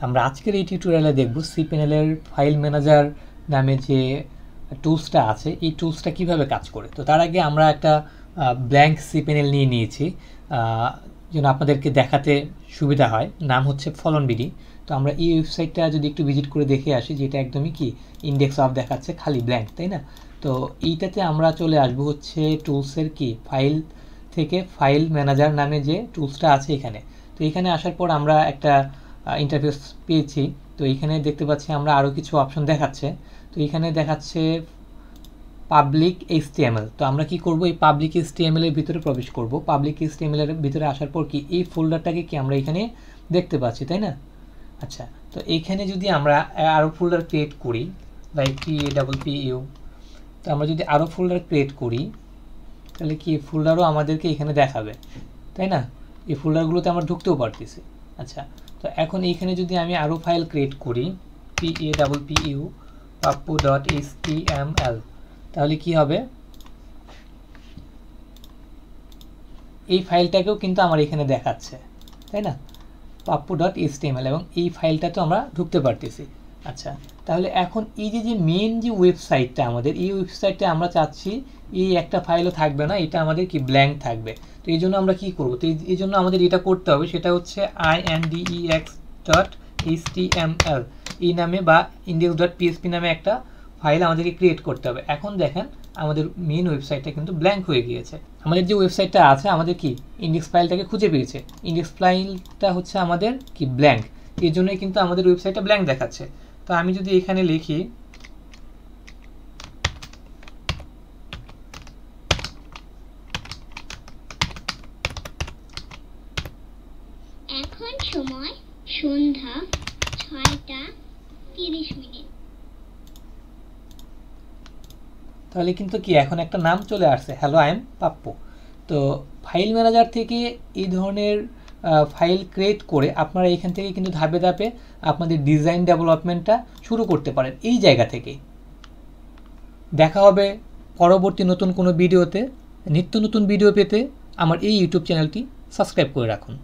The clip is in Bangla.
আমরা আজকের এই টিউটোরিয়ালে দেখব সিপিএনএল এর ফাইল ম্যানেজার নামে যে টুলসটা আছে এই টুলসটা কিভাবে কাজ করে। তো তার আগে আমরা একটা ব্ল্যাঙ্ক সিপিএনএল নিয়ে নিয়েছি যেন আপনাদেরকে দেখাতে সুবিধা হয়। নাম হচ্ছে ফলনবিডি। তো আমরা এই ওয়েবসাইটটা যদি একটু ভিজিট করে দেখে আসি, যেটা একদমই কি ইন্ডেক্স অফ দেখাচ্ছে, খালি ব্ল্যাঙ্ক, তাই না? তো এইটাতে আমরা চলে আসবো হচ্ছে টুলসের কি ফাইল থেকে ফাইল ম্যানেজার নামে যে টুলসটা আছে এখানে। তো এখানে আসার পর আমরা একটা ইন্টারফেস পেয়েছি। তো এখানে দেখতে পাচ্ছি আমরা আরও কিছু অপশন দেখাচ্ছে। তো এখানে দেখাচ্ছে পাবলিক HTML। তো আমরা কি করব, এই পাবলিক HTML এর ভিতরে প্রবেশ করব। পাবলিক HTML এর ভিতরে আসার পর কি এই ফোল্ডারটাকে কি আমরা এখানে দেখতে পাচ্ছি, তাই না? আচ্ছা, তো এইখানে যদি আমরা আরও ফোল্ডার ক্রিয়েট করি, লাইক PAPPU, তো আমরা যদি আরও ফোল্ডার ক্রিয়েট করি তাহলে কি এই ফোল্ডারও আমাদেরকে এখানে দেখাবে, তাই না? এই ফোল্ডারগুলোতে আমরা ঢুকতেও পারতেছি। আচ্ছা, তো এখন এইখানে যদি আমি আরও ফাইল ক্রিয়েট করি PAPPU pappu.html, তাহলে কি হবে, এই ফাইলটাকেও কিন্তু আমার এখানে দেখাচ্ছে, তাই না? pappu.html, এবং এই ফাইলটাতেও আমরা ঢুকতে পারতেছি। আচ্ছা, তাহলে এখন এই যে মেন যে ওয়েবসাইটটা আমাদের, এই ওয়েবসাইটটা আমরা চাচ্ছি এই একটা ফাইলও থাকবে না, এটা আমাদের কি ব্ল্যাঙ্ক থাকবে। তো এই জন্য আমরা কি করব, তো এই জন্য আমাদের এটা করতে হবে, সেটা হচ্ছে index.html এই নামে বা index.php নামে একটা ফাইল আমাদেরকে ক্রিয়েট করতে হবে। এখন দেখেন আমাদের মেন ওয়েবসাইটটা কিন্তু ব্ল্যাঙ্ক হয়ে গিয়েছে। আমাদের যে ওয়েবসাইটটা আছে আমাদের কি ইন্ডেক্স ফাইলটাকে খুঁজে পেয়েছে, ইন্ডেক্স ফাইলটা হচ্ছে আমাদের কি ব্ল্যাঙ্ক, এই জন্যই কিন্তু আমাদের ওয়েবসাইটটা ব্ল্যাঙ্ক দেখাচ্ছে। তো আমি যদি এখানে লিখি এখন সময় সন্ধ্যা 6:30, তাহলে কিন্তু কি এখন একটা নাম চলে আসছে, হ্যালো আই এম পাপ্পু। তো ফাইল ম্যানেজার থেকে এই ধরনের ফাইল ক্রিয়েট করে আপনারা এখান থেকে কিন্তু ধাপে ধাপে আপনাদের ডিজাইন ডেভেলপমেন্টটা শুরু করতে পারেন এই জায়গা থেকে। দেখা হবে পরবর্তী নতুন কোনো ভিডিওতে। নিত্য নতুন ভিডিও পেতে আমার এই ইউটিউব চ্যানেলটি সাবস্ক্রাইব করে রাখুন।